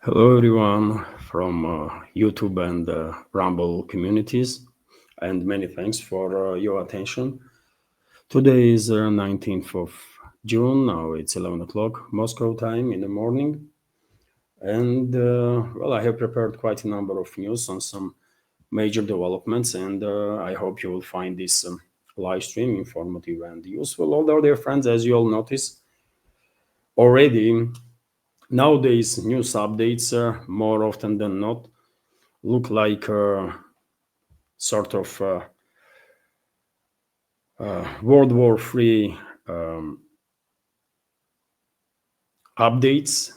Hello, everyone from YouTube and Rumble communities, and many thanks for your attention. Today is 19th of June. Now it's 11 o'clock Moscow time in the morning, and well, I have prepared quite a number of news on some major developments, and I hope you will find this live stream informative and useful. Although, dear friends, as you all notice already, nowadays news updates more often than not look like sort of World War III updates,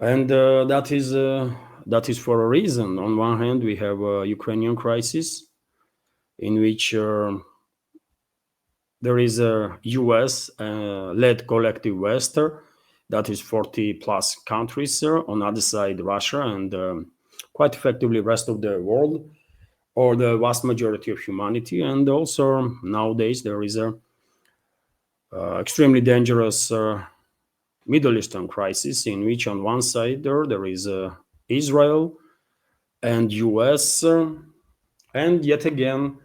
and that is for a reason. On one hand, we have a Ukrainian crisis in which there is a US-led collective West that is 40 plus countries. On the other side, Russia and quite effectively rest of the world, or the vast majority of humanity. And also nowadays there is a extremely dangerous Middle Eastern crisis in which on one side there is Israel and US, and yet again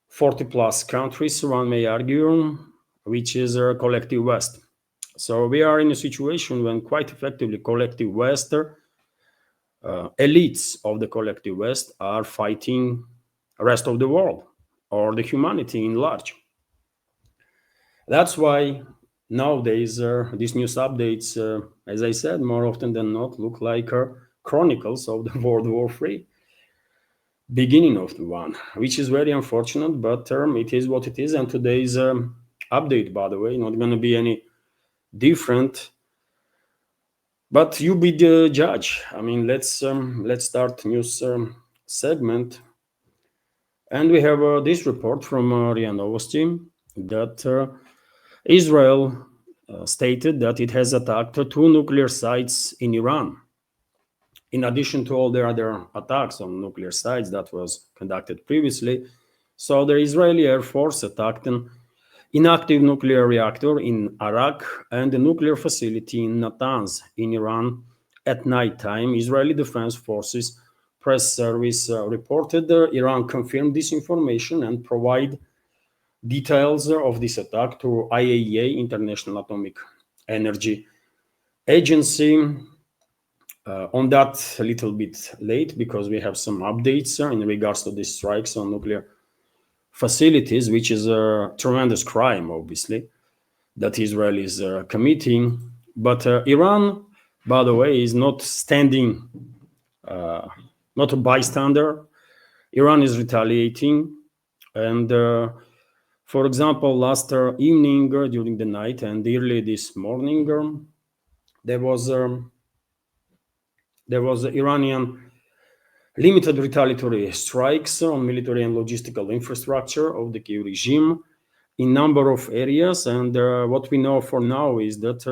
40 plus countries, one may argue, which is a collective West. So we are in a situation when quite effectively collective West, elites of the collective West are fighting the rest of the world or the humanity in large. That's why nowadays these news updates, as I said, more often than not look like chronicles of the World War III, beginning of the one, which is very unfortunate, but it is what it is. And today's update, by the way, not going to be any different. But you be the judge. I mean, let's start news segment, and we have this report from RIA Novosti that Israel stated that it has attacked two nuclear sites in Iran, in addition to all the other attacks on nuclear sites that was conducted previously. So the Israeli Air Force attacked an inactive nuclear reactor in Iraq and a nuclear facility in Natanz in Iran at night time. Israeli Defense Forces press service reported Iran confirmed this information and provide details of this attack to IAEA, International Atomic Energy Agency. On that a little bit late because we have some updates in regards to these strikes on nuclear facilities, which is a tremendous crime, obviously, that Israel is committing. But Iran, by the way, is not standing, not a bystander. Iran is retaliating. And for example, last evening, during the night and early this morning, there was Iranian limited retaliatory strikes on military and logistical infrastructure of the Kyiv regime in number of areas. And what we know for now is that,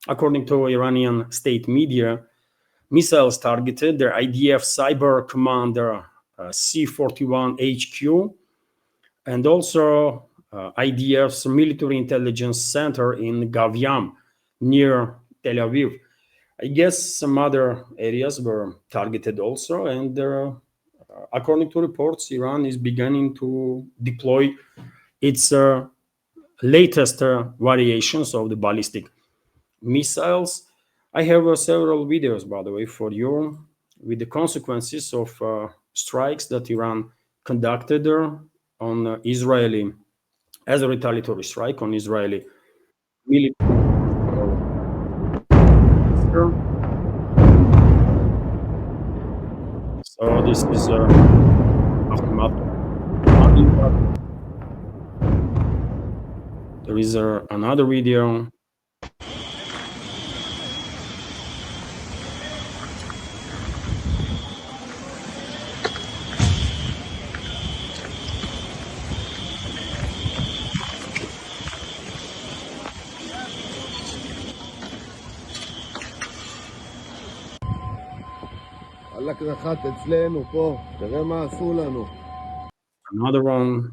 according to Iranian state media, missiles targeted the IDF cyber commander C-41 HQ and also IDF's military intelligence center in Gavyam near Tel Aviv. I guess some other areas were targeted also, and according to reports, Iran is beginning to deploy its latest variations of the ballistic missiles. I have several videos, by the way, for you with the consequences of strikes that Iran conducted on Israeli, as a retaliatory strike on Israeli military. So this is aftermath. There is another video. Another one.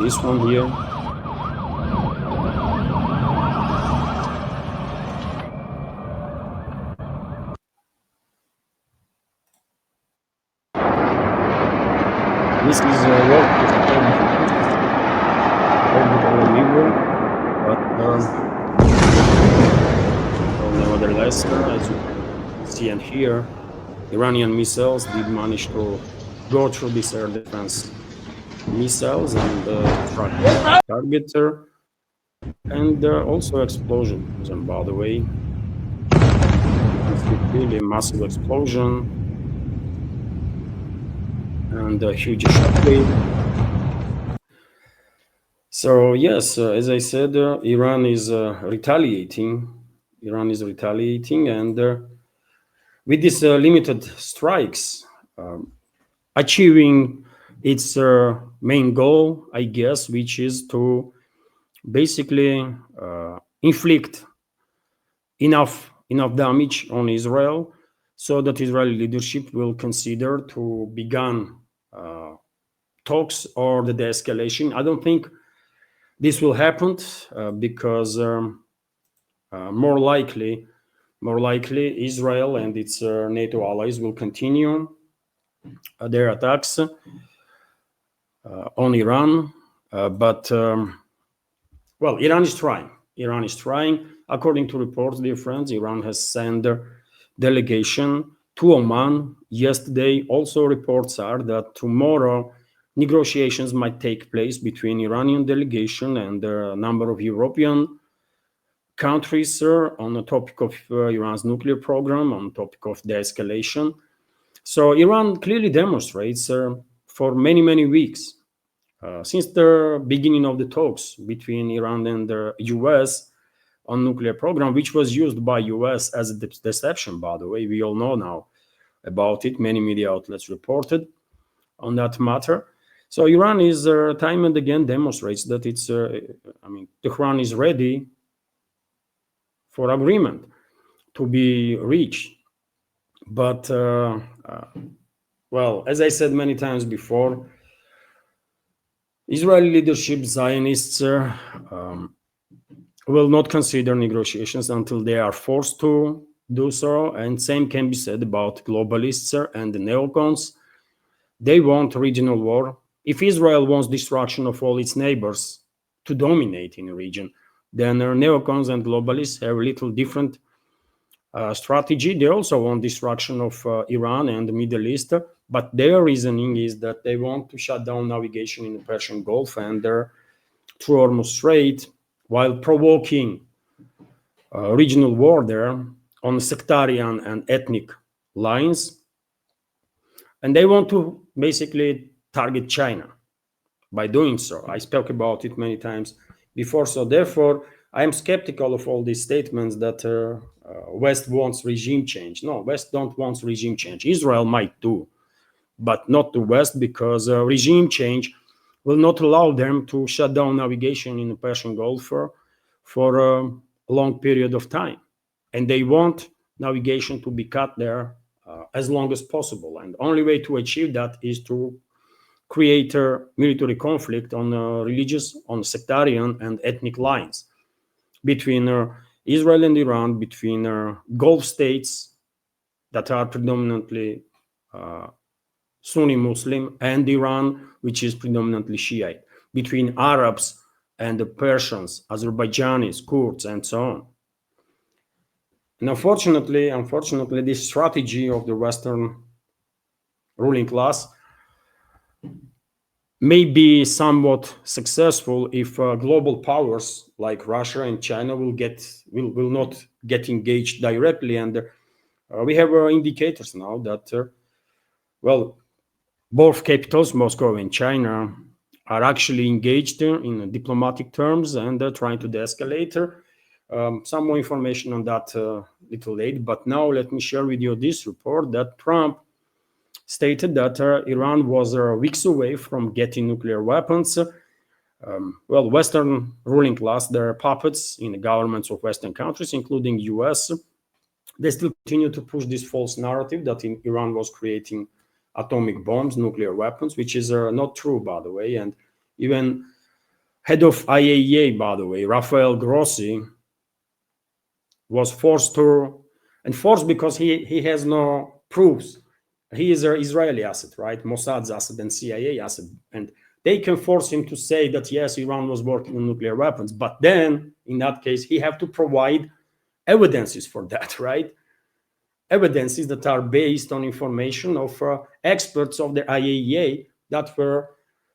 this one here. This is orbital maneuver, but nevertheless, as you can see and hear, Iranian missiles did manage to go through these air defense missiles and strike target, and also explosions. And by the way, it's really a massive explosion and a huge shockwave. So yes, as I said, Iran is retaliating. Iran is retaliating, and with these limited strikes, achieving its main goal, I guess, which is to basically inflict enough damage on Israel so that Israeli leadership will consider to begin talks or the de-escalation. I don't think this will happen because more likely Israel and its NATO allies will continue their attacks on Iran. But Iran is trying. Iran is trying. According to reports, dear friends, Iran has sent a delegation to Oman yesterday. Also, reports are that tomorrow negotiations might take place between Iranian delegation and a number of European countries on the topic of Iran's nuclear program, on the topic of de-escalation. So Iran clearly demonstrates for many, many weeks, since the beginning of the talks between Iran and the US on nuclear program, which was used by US as a deception, by the way. We all know now about it. Many media outlets reported on that matter. So Iran is time and again demonstrates that it's, Tehran is ready for agreement to be reached. But, as I said many times before, Israeli leadership, Zionists, will not consider negotiations until they are forced to do so. And same can be said about globalists and the neocons. They want regional war. If Israel wants destruction of all its neighbors to dominate in the region, then neocons and globalists have a little different strategy. They also want destruction of Iran and the Middle East, but their reasoning is that they want to shut down navigation in the Persian Gulf and through Hormuz Strait, while provoking regional war there on sectarian and ethnic lines. And they want to basically target China by doing so. I spoke about it many times before. So therefore, I am skeptical of all these statements that West wants regime change. No, West don't want regime change. Israel might do, but not the West, because regime change will not allow them to shut down navigation in the Persian Gulf for a long period of time. And they want navigation to be cut there as long as possible. And the only way to achieve that is to create a military conflict on religious, on sectarian and ethnic lines between Israel and Iran, between Gulf states that are predominantly Sunni Muslim, and Iran, which is predominantly Shiite, between Arabs and the Persians, Azerbaijanis, Kurds, and so on. And unfortunately, this strategy of the Western ruling class may be somewhat successful if global powers like Russia and China will not get engaged directly. And we have indicators now that both capitals, Moscow and China, are actually engaged in diplomatic terms and trying to de-escalate. Some more information on that a little late, but now let me share with you this report that Trump stated that Iran was weeks away from getting nuclear weapons. Western ruling class, their puppets in the governments of Western countries, including US, they still continue to push this false narrative that Iran was creating atomic bombs, nuclear weapons, which is not true, by the way. And even head of IAEA, by the way, Rafael Grossi, was forced because he has no proofs. He is an Israeli asset, right? Mossad's asset and CIA asset. And they can force him to say that, yes, Iran was working on nuclear weapons. But then, in that case, he have to provide evidences for that, right? Evidences that are based on information of experts of the IAEA that were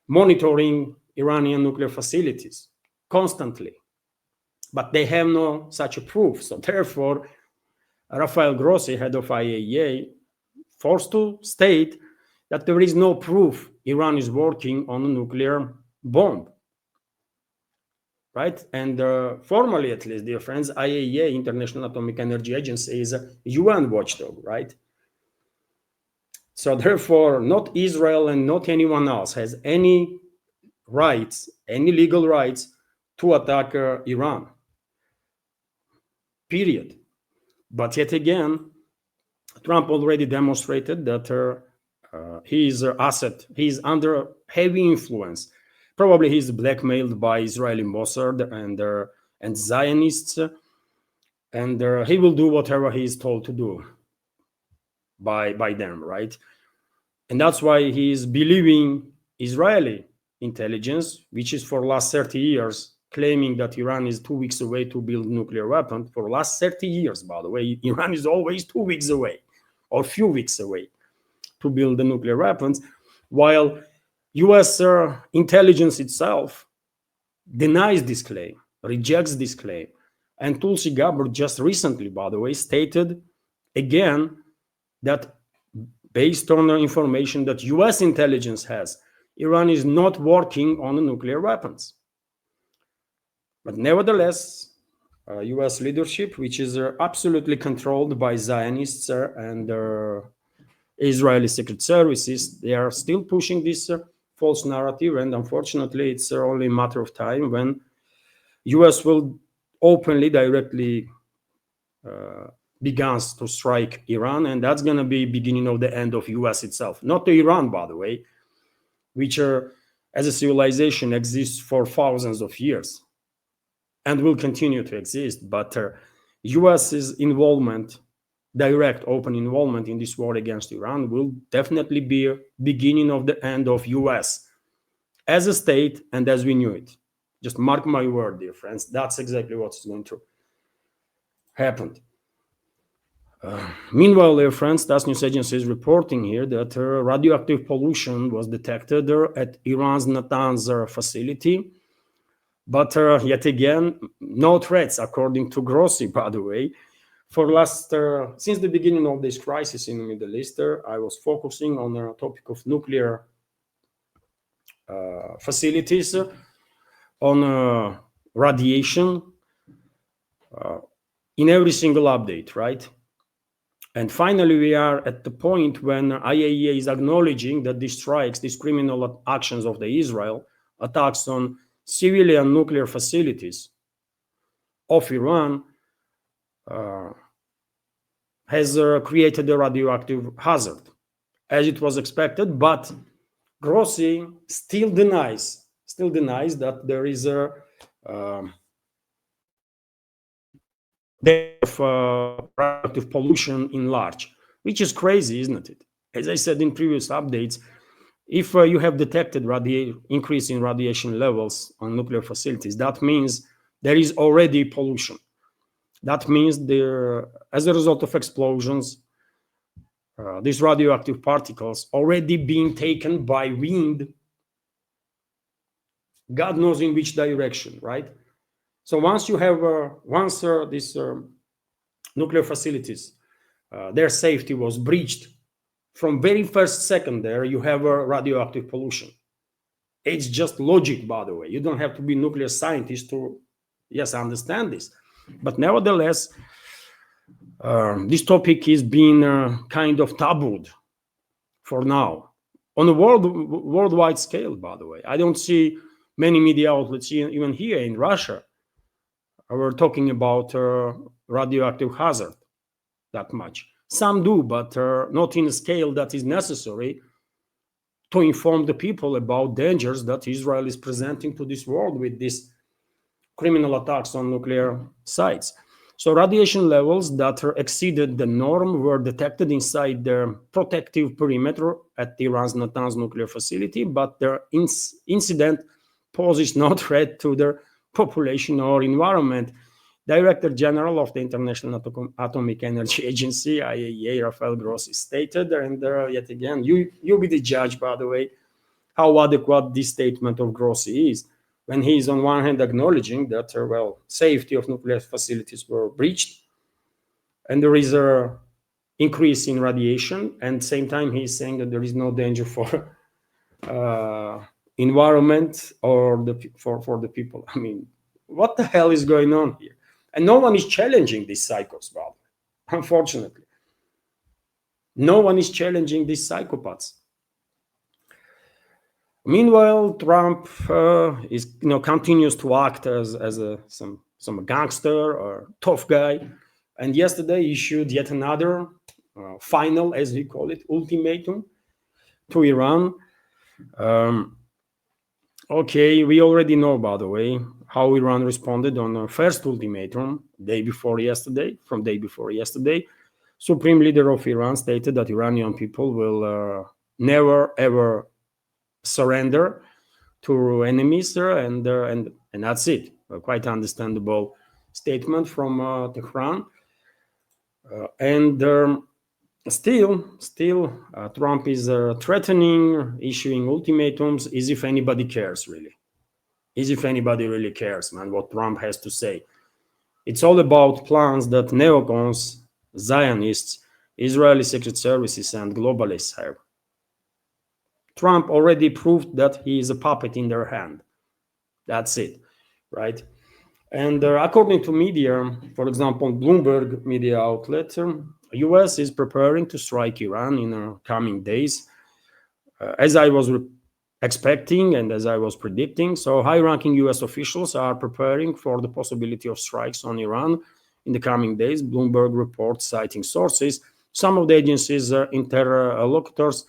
monitoring Iranian nuclear facilities constantly. But they have no such a proof. So therefore, Rafael Grossi, head of IAEA, forced to state that there is no proof Iran is working on a nuclear bomb. Right? And formally, at least, dear friends, IAEA, International Atomic Energy Agency, is a UN watchdog, right? So therefore, not Israel and not anyone else has any rights, any legal rights to attack Iran. Period. But yet again, Trump already demonstrated that his asset, he's under heavy influence. Probably he's blackmailed by Israeli Mossad and Zionists, and he will do whatever he is told to do by them, right? And that's why he is believing Israeli intelligence, which is for last 30 years, claiming that Iran is 2 weeks away to build nuclear weapon. For last 30 years, by the way, Iran is always 2 weeks away or few weeks away to build the nuclear weapons, while US intelligence itself denies this claim, rejects this claim. And Tulsi Gabbard just recently, by the way, stated again that based on the information that US intelligence has, Iran is not working on nuclear weapons. But nevertheless, US leadership, which is absolutely controlled by Zionists and Israeli secret services, they are still pushing this false narrative. And unfortunately, it's only a matter of time when US will openly, directly begins to strike Iran. And that's going to be beginning of the end of US itself. Not the Iran, by the way, which as a civilization exists for thousands of years and will continue to exist. But US's involvement, direct open involvement in this war against Iran will definitely be a beginning of the end of US as a state and as we knew it. Just mark my word, dear friends. That's exactly what's going to happen. Meanwhile, dear friends, TASS News Agency is reporting here that radioactive pollution was detected at Iran's Natanz facility. But yet again, no threats, according to Grossi, by the way. Since the beginning of this crisis in the Middle East, I was focusing on the topic of nuclear facilities, on radiation, in every single update, right? And finally, we are at the point when IAEA is acknowledging that these strikes, these criminal actions of the Israel, attacks on civilian nuclear facilities of Iran has created a radioactive hazard, as it was expected. But Grossi still denies that there is a radioactive pollution in large, which is crazy, isn't it? As I said in previous updates, if you have detected increase in radiation levels on nuclear facilities, that means there is already pollution. That means as a result of explosions, these radioactive particles already being taken by wind, God knows in which direction, right? So once you have, these nuclear facilities, their safety was breached, from very first second there, you have a radioactive pollution. It's just logic, by the way. You don't have to be a nuclear scientist to, yes, understand this. But nevertheless, this topic is being kind of tabooed for now. On a worldwide scale, by the way. I don't see many media outlets, even here in Russia, we're talking about radioactive hazard that much. Some do, but not in a scale that is necessary to inform the people about dangers that Israel is presenting to this world with these criminal attacks on nuclear sites. So radiation levels that exceeded the norm were detected inside the protective perimeter at Iran's Natanz nuclear facility, but their incident poses no threat to the population or environment. Director General of the International Atomic Energy Agency, IAEA, Rafael Grossi, stated, and yet again, you be the judge, by the way, how adequate this statement of Grossi is, when he is on one hand acknowledging that, safety of nuclear facilities were breached, and there is a increase in radiation, and at the same time he is saying that there is no danger for environment or for the people. I mean, what the hell is going on here? And no one is challenging these psychos, Bob. Unfortunately, no one is challenging these psychopaths. Meanwhile, Trump continues to act as some gangster or tough guy, and yesterday issued yet another final, as we call it, ultimatum to Iran. Okay, we already know, by the way, how Iran responded on the first ultimatum from day before yesterday. Supreme Leader of Iran stated that Iranian people will never ever surrender to enemies, and that's it. A quite understandable statement from Tehran. Still, Trump is threatening, issuing ultimatums, as if anybody cares, really. As if anybody really cares, man, what Trump has to say. It's all about plans that neocons, Zionists, Israeli secret services, and globalists have. Trump already proved that he is a puppet in their hand. That's it, right? And according to media, for example, Bloomberg media outlet, US is preparing to strike Iran in the coming days, as I was expecting and as I was predicting. So high-ranking US officials are preparing for the possibility of strikes on Iran in the coming days. Bloomberg reports, citing sources. Some of the agency's interlocutors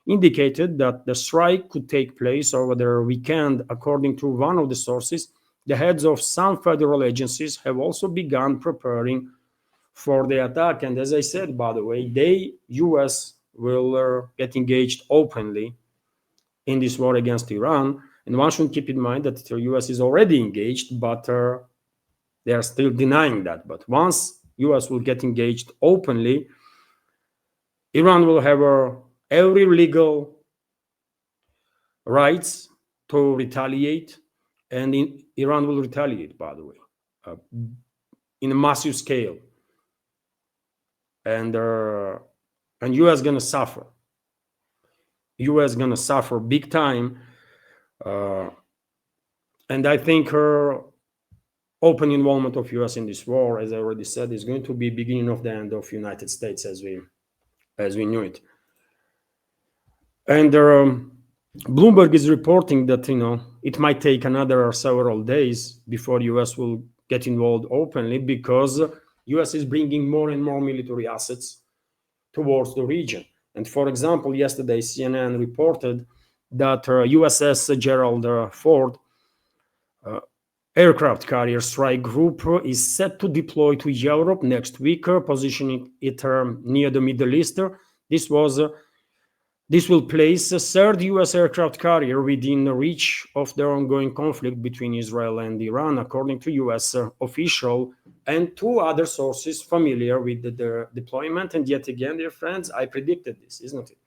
indicated that the strike could take place over the weekend. According to one of the sources, the heads of some federal agencies have also begun preparing for the attack. And as I said, by the way, US will get engaged openly in this war against Iran. And one should keep in mind that the US is already engaged, but they are still denying that. But once US will get engaged openly, Iran will have every legal rights to retaliate, and Iran will retaliate, by the way, in a massive scale. And US gonna suffer. US gonna suffer big time, and I think her open involvement of US in this war, as I already said, is going to be beginning of the end of United States as we knew it. And Bloomberg is reporting that it might take another several days before US will get involved openly, because US is bringing more and more military assets towards the region. And for example, yesterday CNN reported that USS Gerald Ford aircraft carrier strike group is set to deploy to Europe next week, positioning it near the Middle East. This will place a third US aircraft carrier within reach of the ongoing conflict between Israel and Iran, according to US official and two other sources familiar with the deployment. And yet again, dear friends, I predicted this, isn't it?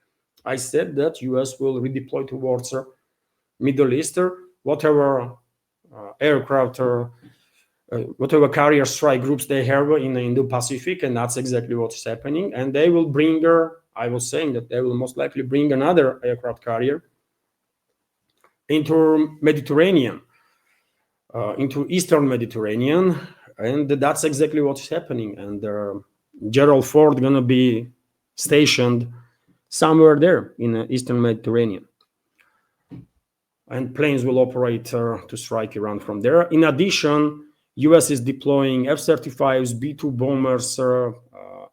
I said that US will redeploy towards Middle East, whatever aircraft or whatever carrier strike groups they have in the Indo-Pacific, and that's exactly what's happening. And they will bring I was saying that they will most likely bring another aircraft carrier into Mediterranean, into Eastern Mediterranean, and that's exactly what's happening. And Gerald Ford gonna be stationed somewhere there in the Eastern Mediterranean, and planes will operate to strike Iran from there. In addition, US is deploying F-35s, B-2 bombers,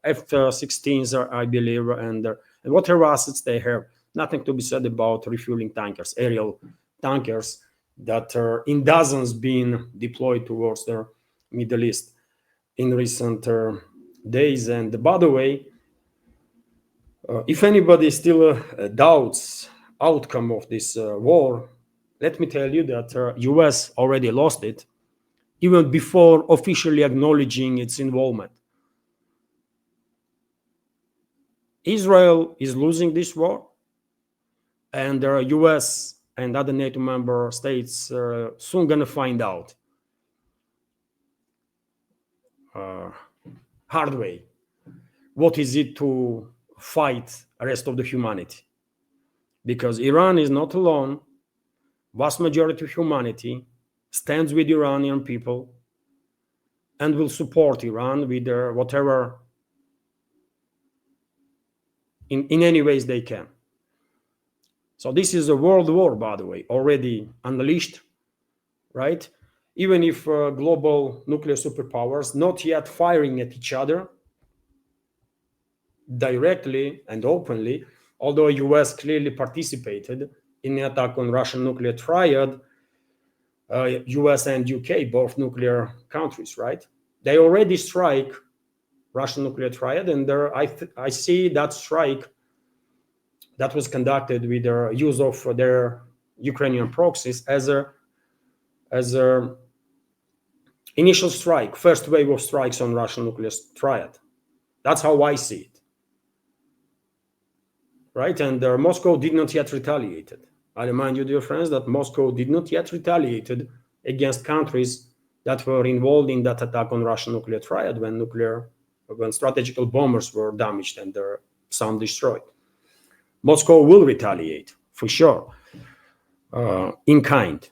F-16s, I believe, and whatever assets they have. Nothing to be said about refueling tankers, aerial tankers that are in dozens being deployed towards the Middle East in recent days. And by the way, if anybody still doubts outcome of this war, let me tell you that US already lost it even before officially acknowledging its involvement. Israel is losing this war, and the US and other NATO member states are soon going to find out hard way what is it to fight the rest of the humanity. Because Iran is not alone. Vast majority of humanity stands with Iranian people and will support Iran with whatever in any ways they can. So this is a world war, by the way, already unleashed, right? Even if global nuclear superpowers not yet firing at each other directly and openly, although US clearly participated in the attack on Russian nuclear triad, US and UK, both nuclear countries, right? They already strike Russian nuclear triad, and I see that strike that was conducted with the use of their Ukrainian proxies as a initial strike, first wave of strikes on Russian nuclear triad. That's how I see it, right? And Moscow did not yet retaliate. I remind you, dear friends, that Moscow did not yet retaliated against countries that were involved in that attack on Russian nuclear triad when strategical bombers were damaged and some destroyed. Moscow will retaliate for sure, in kind,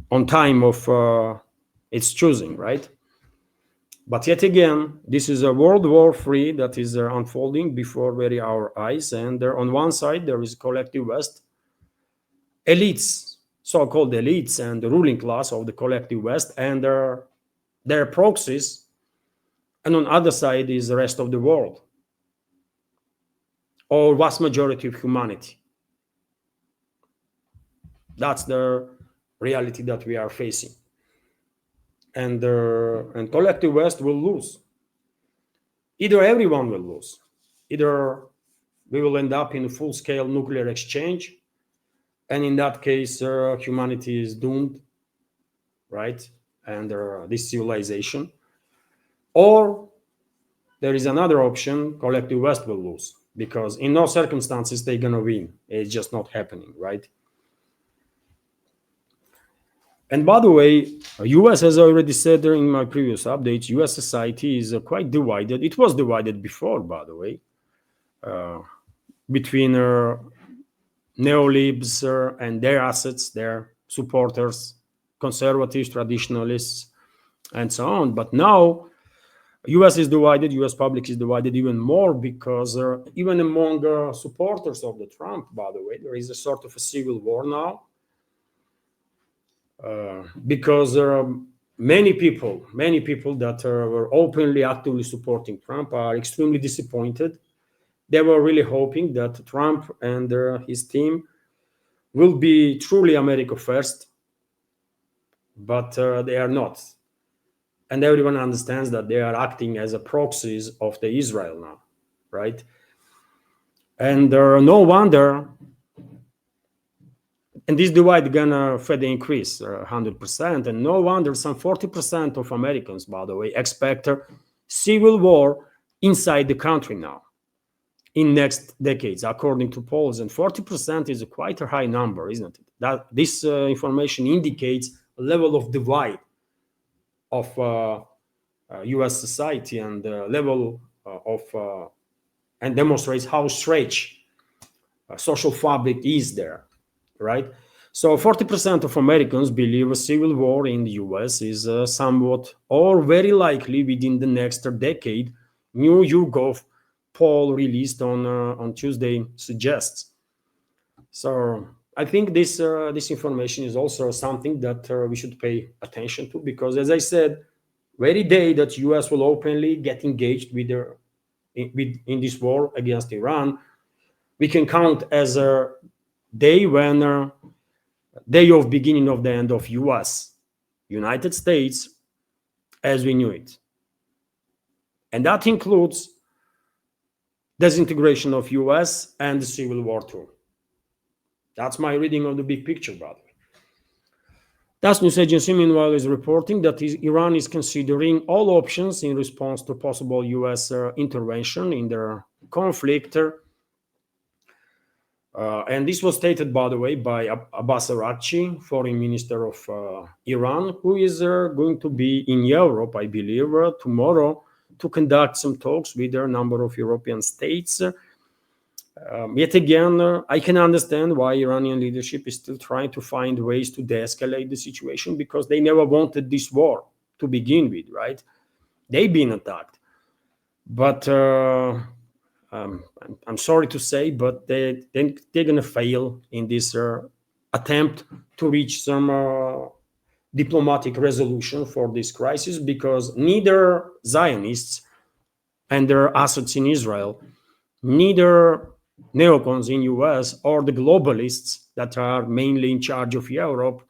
on time of its choosing, right? But yet again, this is a World War III that is unfolding before very our eyes. And on one side, there is collective West, elites, so-called elites, and the ruling class of the collective West, and their proxies. And on the other side is the rest of the world, or vast majority of humanity. That's the reality that we are facing. And collective West will lose. Either everyone will lose. Either we will end up in a full-scale nuclear exchange, and in that case, humanity is doomed, right? And this civilization. Or there is another option, collective West will lose, because in no circumstances they're going to win. It's just not happening, right? And by the way, US, as I already said in my previous updates, US society is quite divided. It was divided before, by the way, between neolibs and their assets, their supporters, conservatives, traditionalists, and so on. But now, US is divided, US public is divided even more, because even among supporters of the Trump, by the way, there is a sort of a civil war now. Because many people that were openly, actively supporting Trump are extremely disappointed. They were really hoping that Trump and his team will be truly America first, but they are not. And everyone understands that they are acting as a proxies of the Israel now, right? And no wonder. And this divide gonna further increase 100%. And no wonder some 40% of Americans, by the way, expect a civil war inside the country now in next decades, according to polls. And 40% is quite a high number, isn't it? That this information indicates a level of divide of US society, and level and demonstrates how stretched social fabric is there. Right? So 40% of Americans believe a civil war in the US is somewhat or very likely within the next decade. New YouGov poll released on Tuesday suggests. So I think this information is also something that we should pay attention to, because, as I said, very day that US will openly get engaged with in this war against Iran, we can count as a day when day of beginning of the end of United States as we knew it. And that includes disintegration of US and the Civil War too. That's my reading of the big picture, by the way. TASS news agency, meanwhile, is reporting that Iran is considering all options in response to possible US intervention in their conflict. And this was stated, by the way, by Abbas Araghchi, foreign minister of Iran, who is going to be in Europe, I believe, tomorrow to conduct some talks with a number of European states. Yet again, I can understand why Iranian leadership is still trying to find ways to de-escalate the situation, because they never wanted this war to begin with, right? They've been attacked. But I'm sorry to say, but they're going to fail in this attempt to reach some diplomatic resolution for this crisis, because neither Zionists and their assets in Israel, neither neocons in US or the globalists that are mainly in charge of Europe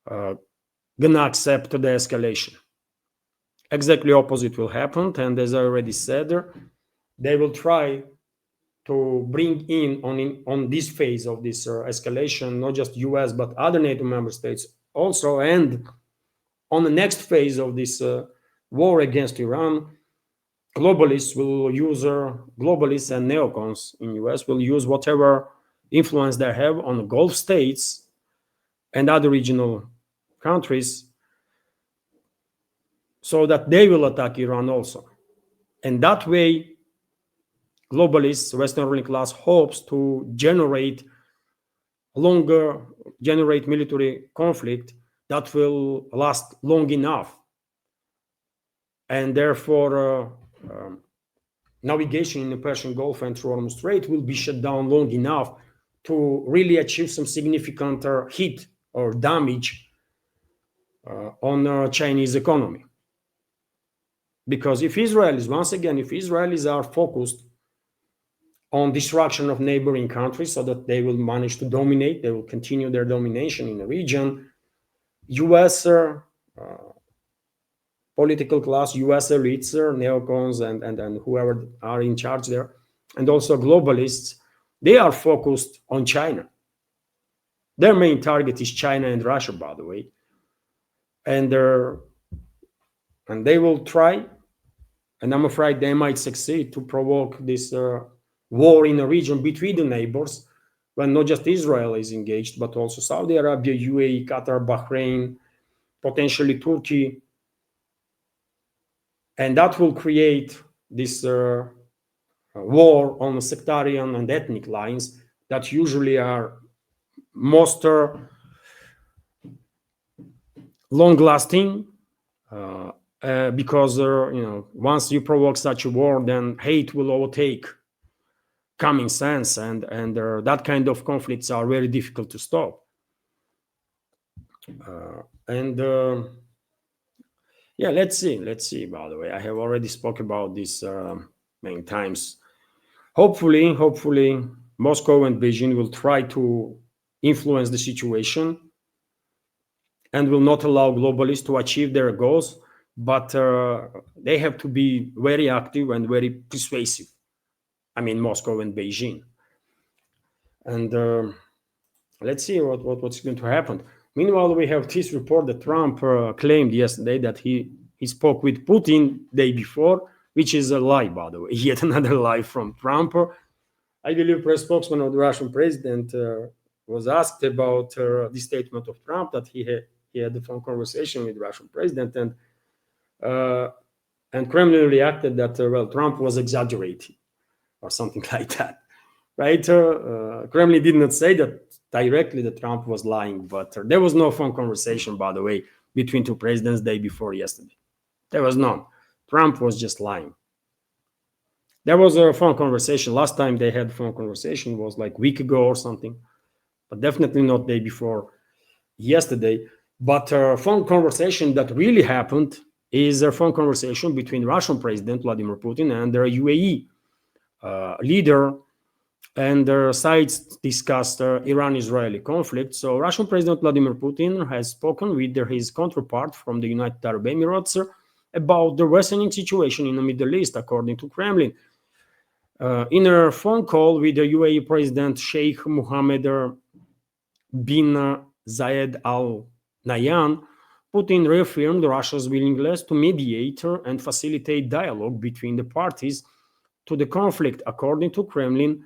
gonna accept the escalation. Exactly opposite will happen, and as I already said, they will try to bring in on this phase of this escalation not just US but other NATO member states also, and on the next phase of this war against Iran, globalists and neocons in US will use whatever influence they have on the Gulf states and other regional countries so that they will attack Iran also. And that way, globalists, Western ruling class, hopes to generate military conflict that will last long enough. And therefore, navigation in the Persian Gulf and through Hormuz Strait will be shut down long enough to really achieve some significant hit or damage on the Chinese economy. Because if Israelis are focused on destruction of neighboring countries so that they will manage to dominate, they will continue their domination in the region, US political class, US elites, neocons, and whoever are in charge there, and also globalists, they are focused on China. Their main target is China and Russia, by the way. And they will try, and I'm afraid they might succeed, to provoke this war in the region between the neighbors, when not just Israel is engaged, but also Saudi Arabia, UAE, Qatar, Bahrain, potentially Turkey. And that will create this war on sectarian and ethnic lines that usually are most long-lasting, because once you provoke such a war, then hate will overtake common sense, and that kind of conflicts are very difficult to stop. Yeah, let's see. By the way, I have already spoke about this many times. Hopefully, Moscow and Beijing will try to influence the situation and will not allow globalists to achieve their goals, but they have to be very active and very persuasive. I mean, Moscow and Beijing. And let's see what's going to happen. Meanwhile, we have this report that Trump claimed yesterday that he spoke with Putin the day before, which is a lie, by the way. Yet another lie from Trump. I believe press spokesman of the Russian president was asked about the statement of Trump that he had a phone conversation with the Russian president, and Kremlin reacted that Trump was exaggerating or something like that, right? Kremlin did not say that directly that Trump was lying, but there was no phone conversation, by the way, between two presidents the day before yesterday. There was none. Trump was just lying. There was a phone conversation. Last time they had a phone conversation was like a week ago or something, but definitely not the day before yesterday. But a phone conversation that really happened is a phone conversation between Russian President Vladimir Putin and their UAE leader and their sides discussed Iran-Israeli conflict. So Russian President Vladimir Putin has spoken with his counterpart from the United Arab Emirates about the worsening situation in the Middle East, according to Kremlin. In a phone call with the UAE President Sheikh Mohammed bin Zayed Al Nahyan, Putin reaffirmed Russia's willingness to mediate and facilitate dialogue between the parties to the conflict, according to Kremlin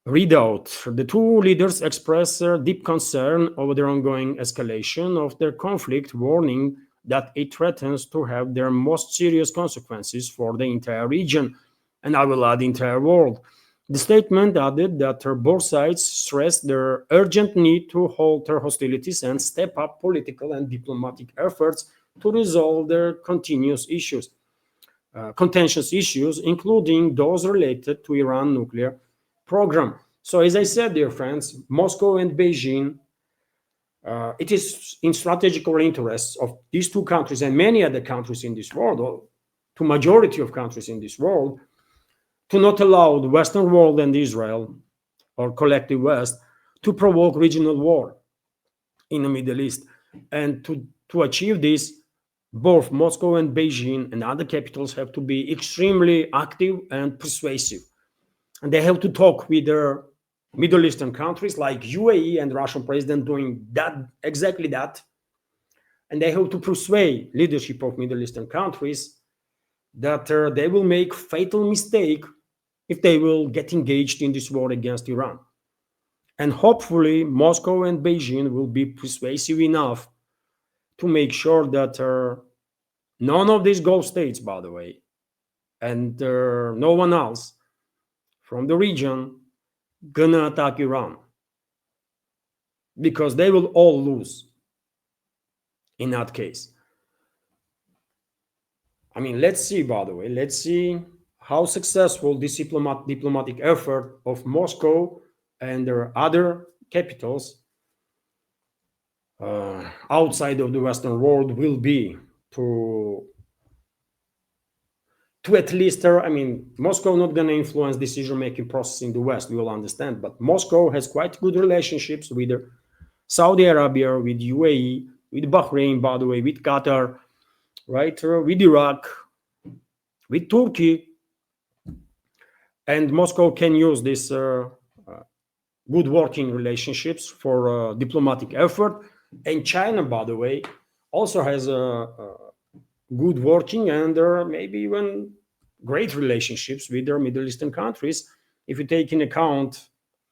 readout. The two leaders expressed deep concern over the ongoing escalation of their conflict, warning that it threatens to have their most serious consequences for the entire region, and I will add the entire world. The statement added that both sides stressed their urgent need to halt their hostilities and step up political and diplomatic efforts to resolve their contentious issues, including those related to Iran nuclear program. So, as I said, dear friends, Moscow and Beijing, it is in strategical interests of these two countries and many other countries in this world, or to majority of countries in this world, to not allow the Western world and Israel, or collective West, to provoke regional war in the Middle East. And to achieve this, both Moscow and Beijing and other capitals have to be extremely active and persuasive. And they have to talk with their Middle Eastern countries like UAE and Russian president doing that, exactly that. And they have to persuade leadership of Middle Eastern countries that they will make fatal mistake if they will get engaged in this war against Iran. And hopefully Moscow and Beijing will be persuasive enough to make sure that none of these Gulf states, by the way, and no one else from the region gonna attack Iran, because they will all lose in that case. I mean, let's see, by the way, let's see how successful this diplomatic effort of Moscow and their other capitals outside of the Western world will be to at least, I mean, Moscow not going to influence decision-making process in the West, we all understand, but Moscow has quite good relationships with Saudi Arabia, with UAE, with Bahrain, by the way, with Qatar, right, with Iraq, with Turkey, and Moscow can use this good working relationships for diplomatic effort. And China, by the way, also has a good working and maybe even great relationships with their Middle Eastern countries, if you take in account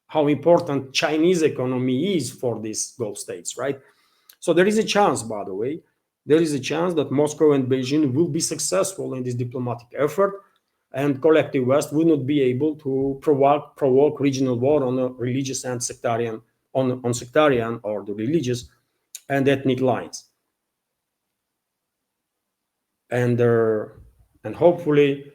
how important Chinese economy is for these Gulf states, right? So there is a chance, by the way, there is a chance that Moscow and Beijing will be successful in this diplomatic effort, and collective West will not be able to provoke regional war on a religious and sectarian, on sectarian or the religious and ethnic lines. And hopefully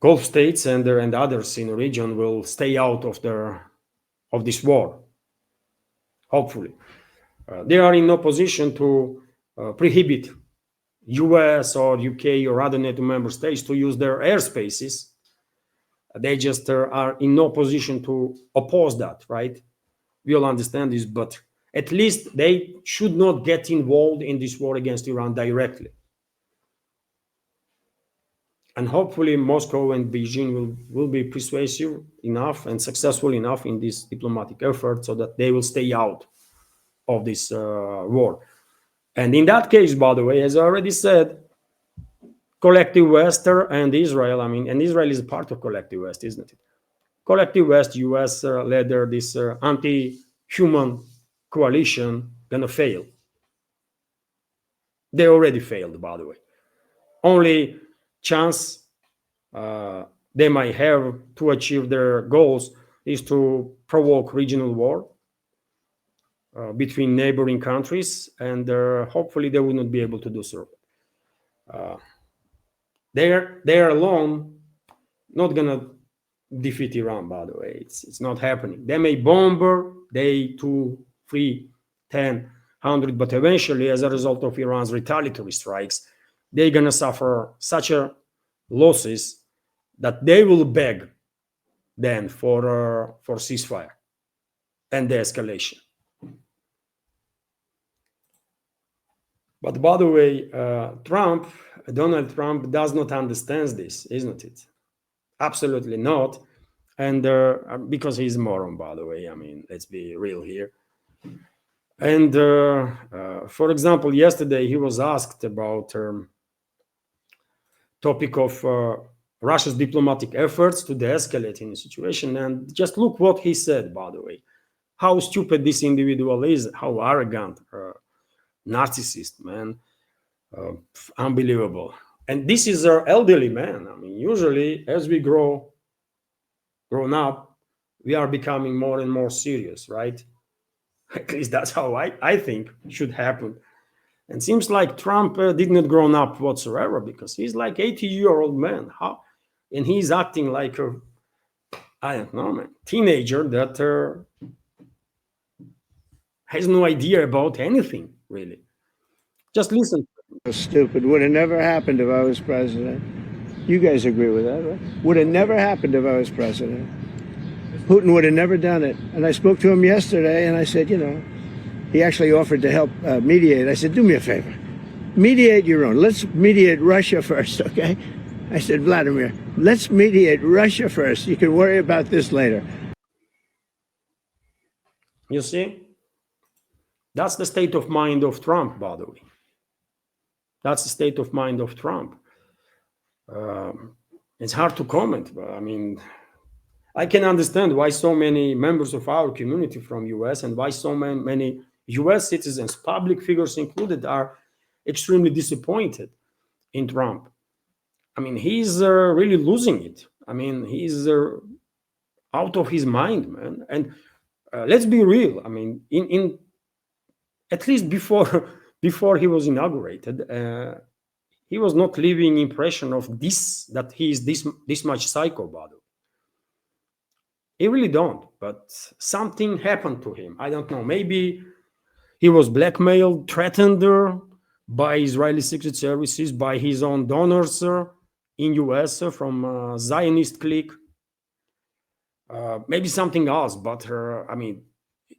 Gulf states and others in the region will stay out of this war. Hopefully, they are in no position to prohibit US or UK or other NATO member states to use their airspaces. They just are in no position to oppose that, right? We all understand this, but at least they should not get involved in this war against Iran directly. And hopefully Moscow and Beijing will be persuasive enough and successful enough in this diplomatic effort so that they will stay out of this war. And in that case, by the way, as I already said, collective West and Israel, I mean, and Israel is a part of collective West, isn't it? Collective West, US led this anti-human coalition gonna fail. They already failed, by the way. Only chance they might have to achieve their goals is to provoke regional war between neighboring countries, and hopefully they will not be able to do so. They're alone not gonna defeat Iran, by the way. It's not happening. They may bomb day 2, 3, 10, 100, but eventually, as a result of Iran's retaliatory strikes, they're gonna suffer such a losses that they will beg than for ceasefire and de-escalation. But by the way, Donald Trump does not understand this, isn't it? Absolutely not. And because he's a moron, by the way. I mean, let's be real here. And for example, yesterday he was asked about topic of Russia's diplomatic efforts to de-escalate in the situation. And just look what he said, by the way. How stupid this individual is, how arrogant, narcissist, man. Unbelievable. And this is our elderly man. I mean, usually as we grown up, we are becoming more and more serious, right? At least that's how I think should happen. And seems like Trump did not grow up whatsoever, because he's like 80-year-old man. How? And he's acting like a, I don't know, man, teenager that has no idea about anything, really. Just listen. Stupid. Would have never happened if I was president. You guys agree with that, right? Would have never happened if I was president. Putin would have never done it. And I spoke to him yesterday, and I said, you know, he actually offered to help mediate. I said, do me a favor. Mediate your own. Let's mediate Russia first, okay? I said, Vladimir, let's mediate Russia first. You can worry about this later. You see? That's the state of mind of Trump, by the way. That's the state of mind of Trump. It's hard to comment, but I mean, I can understand why so many members of our community from US and why so many US citizens, public figures included, are extremely disappointed in Trump. I mean, he's really losing it. I mean, he's out of his mind, man. And let's be real. I mean, in at least before he was inaugurated, he was not leaving impression of this, that he is this much psycho, by the way. He really don't, but something happened to him. I don't know. Maybe he was blackmailed, threatened by Israeli secret services, by his own donors in US from Zionist clique. Maybe something else, but I mean,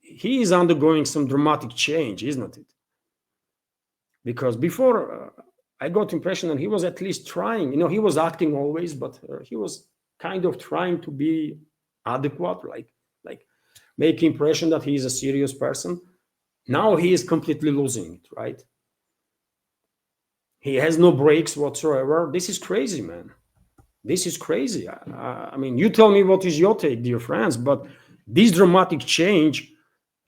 he is undergoing some dramatic change, isn't it? Because before, I got impression that he was at least trying. You know, he was acting always, but he was kind of trying to be adequate, like make impression that he is a serious person. Now he is completely losing it, right? He has no breaks whatsoever. This is crazy, man. This is crazy. I mean, you tell me what is your take, dear friends, but this dramatic change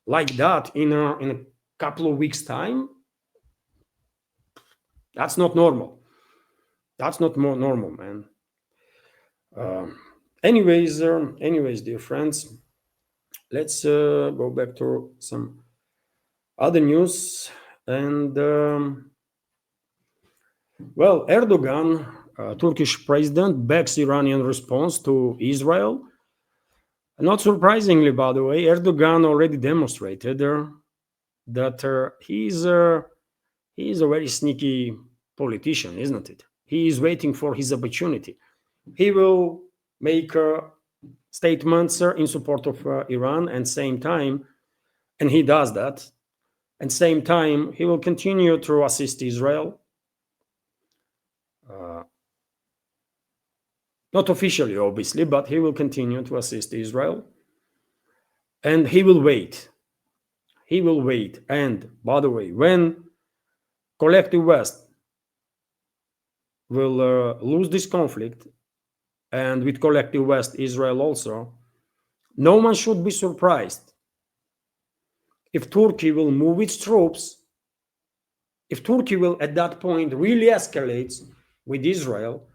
like that in a couple of weeks' time, that's not normal. That's not more normal, man. Anyways, dear friends, let's go back to some other news. And well, Erdogan, Turkish president, backs Iranian response to Israel. Not surprisingly, by the way, Erdogan already demonstrated that he's a very sneaky politician, isn't it? He is waiting for his opportunity. He will make statements in support of Iran, and same time, and he does that, and same time he will continue to assist Israel. Not officially, obviously, but he will continue to assist Israel. And he will wait. He will wait. And by the way, when collective West will lose this conflict, and with collective West, Israel also, no one should be surprised if Turkey will move its troops, if Turkey will at that point really escalate with Israel,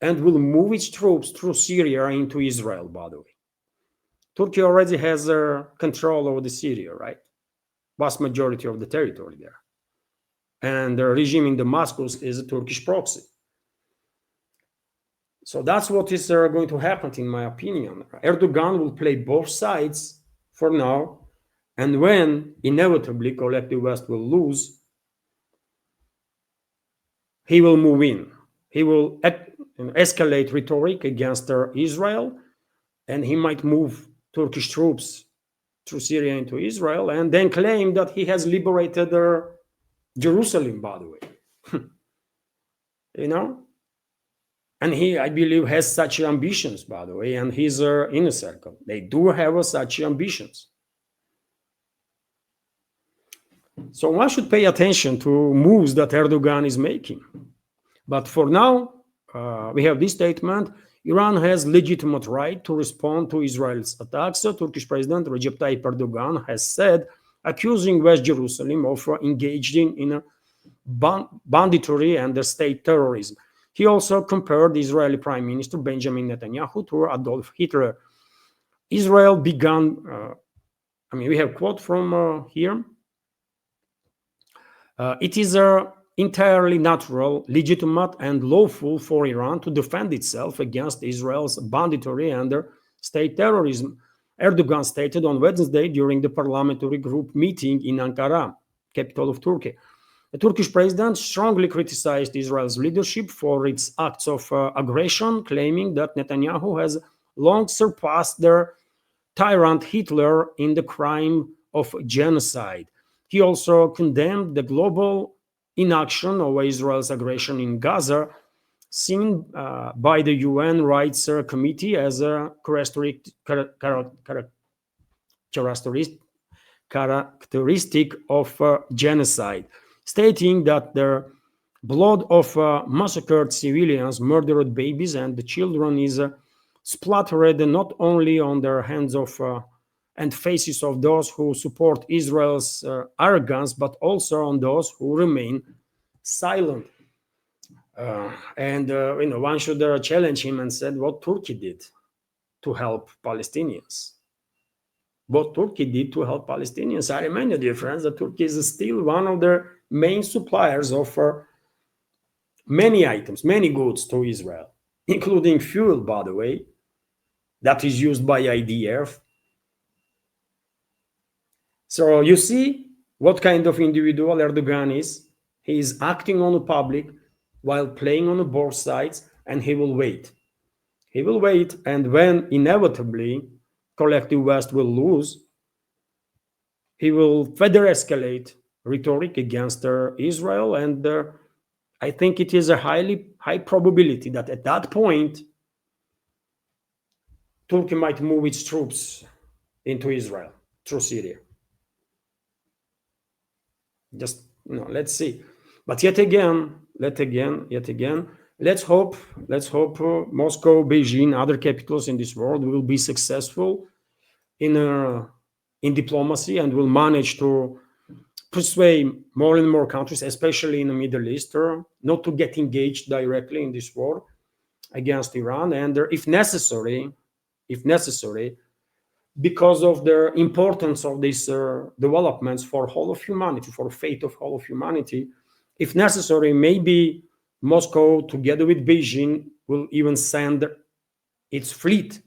and will move its troops through Syria into Israel, by the way. Turkey already has control over the Syria, right? Vast majority of the territory there. And the regime in Damascus is a Turkish proxy. So that's what is going to happen, in my opinion. Erdogan will play both sides for now. And when inevitably collective West will lose, he will move in. He will escalate rhetoric against Israel, and he might move Turkish troops through Syria into Israel and then claim that he has liberated Jerusalem, by the way. You know? And he, I believe, has such ambitions, by the way, and his inner circle. They do have such ambitions. So one should pay attention to moves that Erdogan is making. But for now, we have this statement: Iran has legitimate right to respond to Israel's attacks. Turkish President Recep Tayyip Erdogan has said, accusing West Jerusalem of engaging in a banditry and state terrorism. He also compared Israeli Prime Minister Benjamin Netanyahu to Adolf Hitler. Israel began, we have a quote from here. It is entirely natural, legitimate, and lawful for Iran to defend itself against Israel's banditry and state terrorism, Erdogan stated on Wednesday during the parliamentary group meeting in Ankara, capital of Turkey. The Turkish president strongly criticized Israel's leadership for its acts of aggression, claiming that Netanyahu has long surpassed their tyrant Hitler in the crime of genocide. He also condemned the global inaction of Israel's aggression in Gaza, seen by the UN Rights Committee as a characteristic of genocide, stating that the blood of massacred civilians, murdered babies, and the children is splattered not only on the hands of and faces of those who support Israel's arrogance, but also on those who remain silent. One should challenge him and said what Turkey did to help Palestinians. What Turkey did to help Palestinians. I remind you, dear friends, that Turkey is still one of the main suppliers of many items, many goods to Israel, including fuel, by the way, that is used by IDF. So you see what kind of individual Erdogan is. He is acting on the public while playing on both sides, and he will wait. He will wait, and when inevitably collective West will lose, he will further escalate rhetoric against Israel, and I think it is a high probability that at that point, Turkey might move its troops into Israel through Syria. Just let's see. But yet again, let's hope Moscow, Beijing, other capitals in this world will be successful in diplomacy and will manage to persuade more and more countries, especially in the Middle East, not to get engaged directly in this war against Iran, and if necessary, because of the importance of these developments for whole of humanity, for the fate of whole of humanity, if necessary, maybe Moscow, together with Beijing, will even send its fleet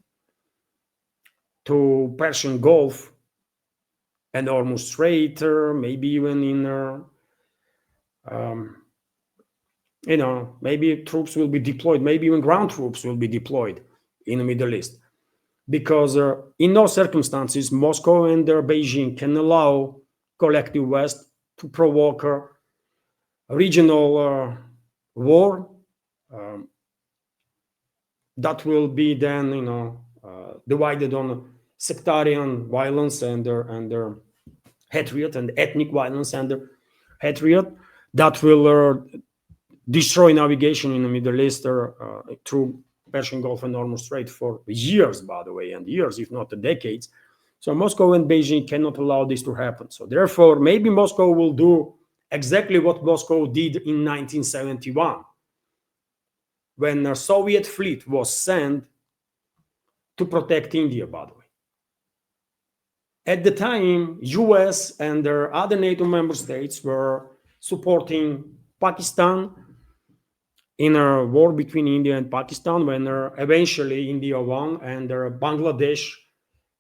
to Persian Gulf and Hormuz Strait, maybe even in, maybe troops will be deployed, maybe even ground troops will be deployed in the Middle East. Because in no circumstances, Moscow and Beijing can allow collective West to provoke a regional war that will be then, divided on sectarian violence and hatred and ethnic violence and hatred that will destroy navigation in the Middle East through Persian Gulf and Hormuz Strait for years, by the way, and years, if not decades. So Moscow and Beijing cannot allow this to happen. So therefore, maybe Moscow will do exactly what Moscow did in 1971, when a Soviet fleet was sent to protect India, by the way. At the time, US and their other NATO member states were supporting Pakistan in a war between India and Pakistan, when eventually India won and Bangladesh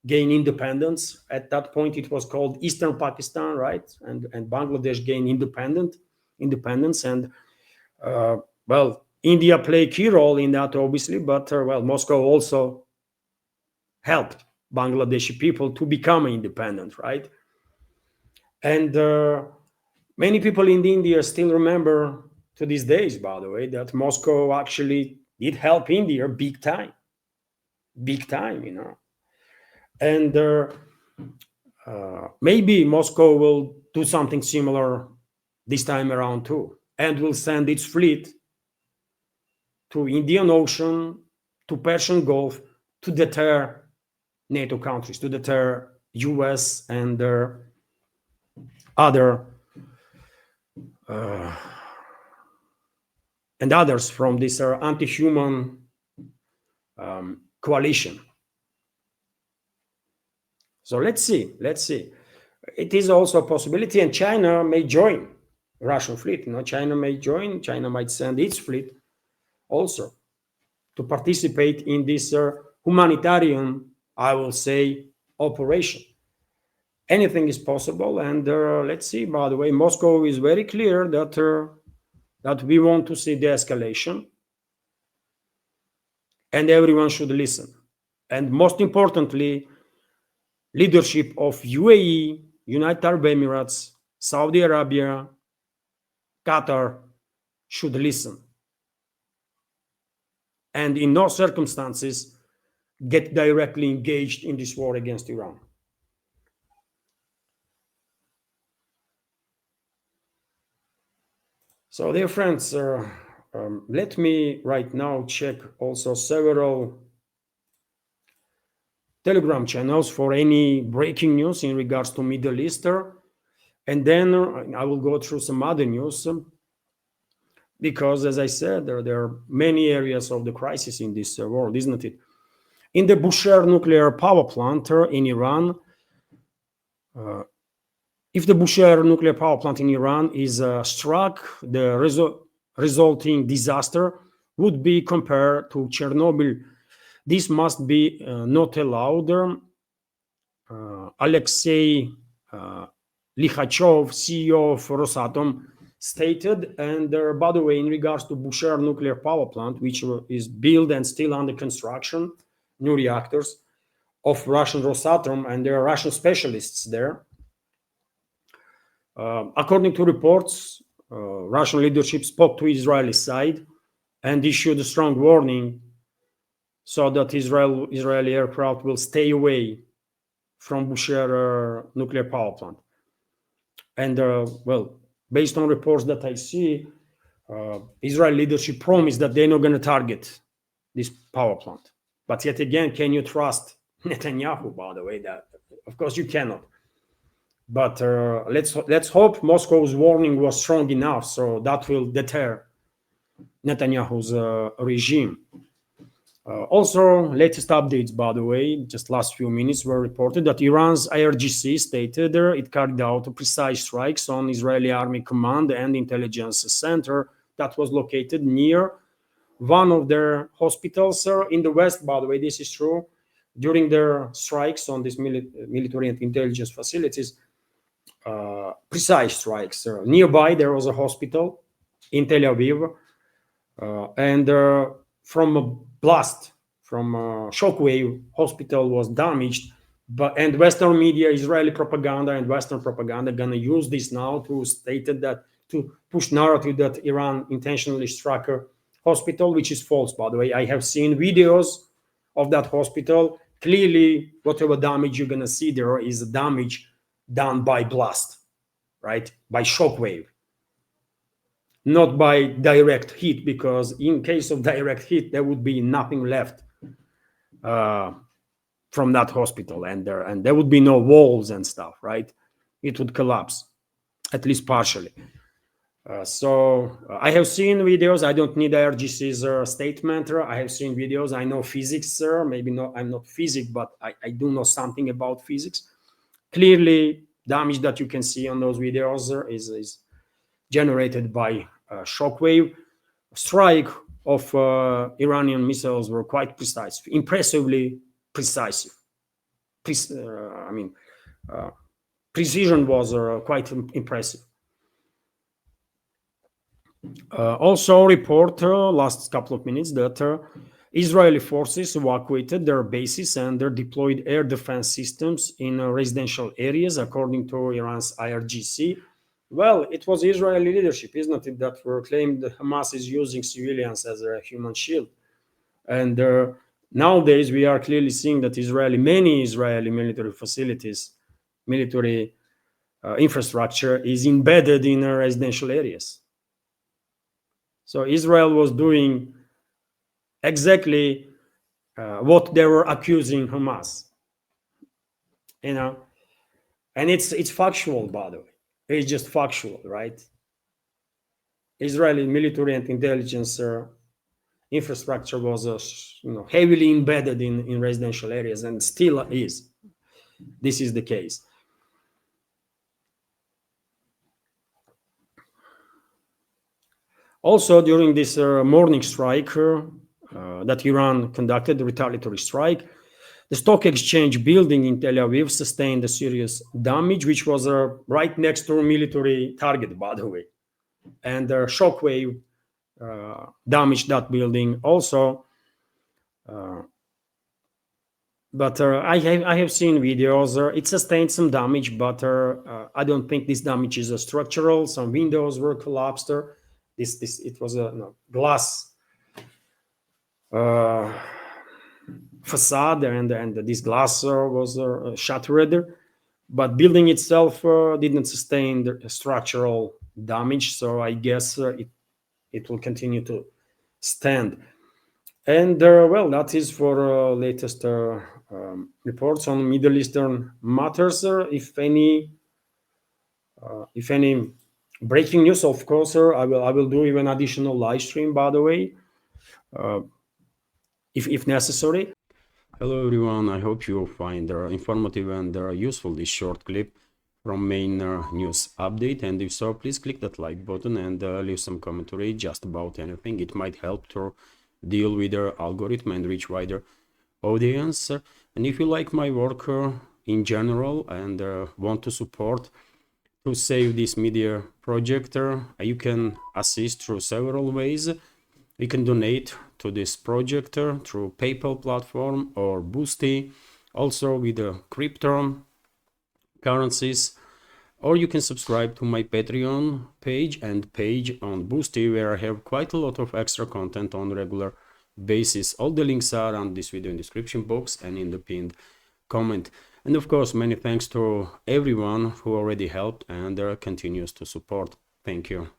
gained independence. At that point, it was called Eastern Pakistan, right? And Bangladesh gained independence. And, India played a key role in that, obviously, but, Moscow also helped Bangladeshi people to become independent, right? And many people in India still remember to these days, by the way, that Moscow actually did help India big time, And maybe Moscow will do something similar this time around too, and will send its fleet to Indian Ocean, to Persian Gulf, to deter NATO countries, to deter US and other and others from this anti-human coalition. So let's see. It is also a possibility, and China may join Russian fleet. China may join. China might send its fleet also to participate in this humanitarian, I will say, operation. Anything is possible, and let's see. By the way, Moscow is very clear that we want to see the escalation, and everyone should listen. And most importantly, leadership of UAE, United Arab Emirates, Saudi Arabia, Qatar should listen. And in no circumstances get directly engaged in this war against Iran. So, dear friends, let me right now check also several Telegram channels for any breaking news in regards to Middle East, and then I will go through some other news, because, as I said, there are many areas of the crisis in this world, isn't it? In the Bushehr nuclear power plant in Iran, if the Bushehr nuclear power plant in Iran is struck, the resulting disaster would be compared to Chernobyl. This must be not allowed. Alexei Likhachov, CEO of Rosatom, stated. And by the way, in regards to Bushehr nuclear power plant, which is built and still under construction, new reactors of Russian Rosatom, and there are Russian specialists there. According to reports, Russian leadership spoke to Israeli side and issued a strong warning so that Israeli aircraft will stay away from Bushehr nuclear power plant. And well, based on reports that I see, Israeli leadership promised that they're not going to target this power plant. But yet again, can you trust Netanyahu? By the way, that of course you cannot. But let's hope Moscow's warning was strong enough, so that will deter Netanyahu's regime. Also, latest updates, by the way, just last few minutes were reported that Iran's IRGC stated it carried out precise strikes on Israeli Army Command and Intelligence Center that was located near one of their hospitals in the West. By the way, this is true. During their strikes on these military and intelligence facilities, precise strikes. Nearby, there was a hospital in Tel Aviv, and from a blast, from a shockwave, hospital was damaged. And Western media, Israeli propaganda and Western propaganda, gonna use this now to state that, to push narrative that Iran intentionally struck a hospital, which is false, by the way. I have seen videos of that hospital. Clearly, whatever damage you're gonna see there is damage done by blast, right? By shockwave, not by direct heat, because in case of direct heat, there would be nothing left from that hospital, and there would be no walls and stuff, right? It would collapse, at least partially. So I have seen videos. I don't need IRGC's statement. I have seen videos. I know physics, maybe not. I'm not physics, but I do know something about physics. Clearly, damage that you can see on those videos is generated by shockwave. Strike of Iranian missiles were quite precise, impressively precise. Precision was quite impressive. Also report last couple of minutes that Israeli forces evacuated their bases and their deployed air defense systems in residential areas, according to Iran's IRGC. Well, it was Israeli leadership, isn't it, that were claimed that Hamas is using civilians as a human shield. And nowadays, we are clearly seeing that many Israeli military facilities, military infrastructure is embedded in residential areas. So Israel was doing exactly what they were accusing Hamas, and it's factual, by the way. It's just factual, right? Israeli military and intelligence infrastructure was heavily embedded in residential areas, and still is. This is the case. Also, during this morning strike that Iran conducted, the retaliatory strike, the stock exchange building in Tel Aviv sustained a serious damage, which was right next to a military target, by the way. And the shockwave damaged that building also. But I have seen videos. It sustained some damage, but I don't think this damage is structural. Some windows were collapsed. It was a glass facade, and this glass was shattered. But building itself didn't sustain the structural damage, so I guess it will continue to stand. And well, that is for latest reports on Middle Eastern matters. If any breaking news, of course, I will do even additional live stream, by the way, if necessary. Hello everyone, I hope you find informative and useful this short clip from main news update, and if so, please click that like button and leave some commentary just about anything. It might help to deal with the algorithm and reach wider audience. And if you like my work in general and want to support to save this media project, you can assist through several ways. You can donate to this project through PayPal platform or Boosty, also with the crypto currencies, or you can subscribe to my Patreon page and page on Boosty, where I have quite a lot of extra content on regular basis. All the links are on this video in description box and in the pinned comment. And of course, many thanks to everyone who already helped and continues to support. Thank you.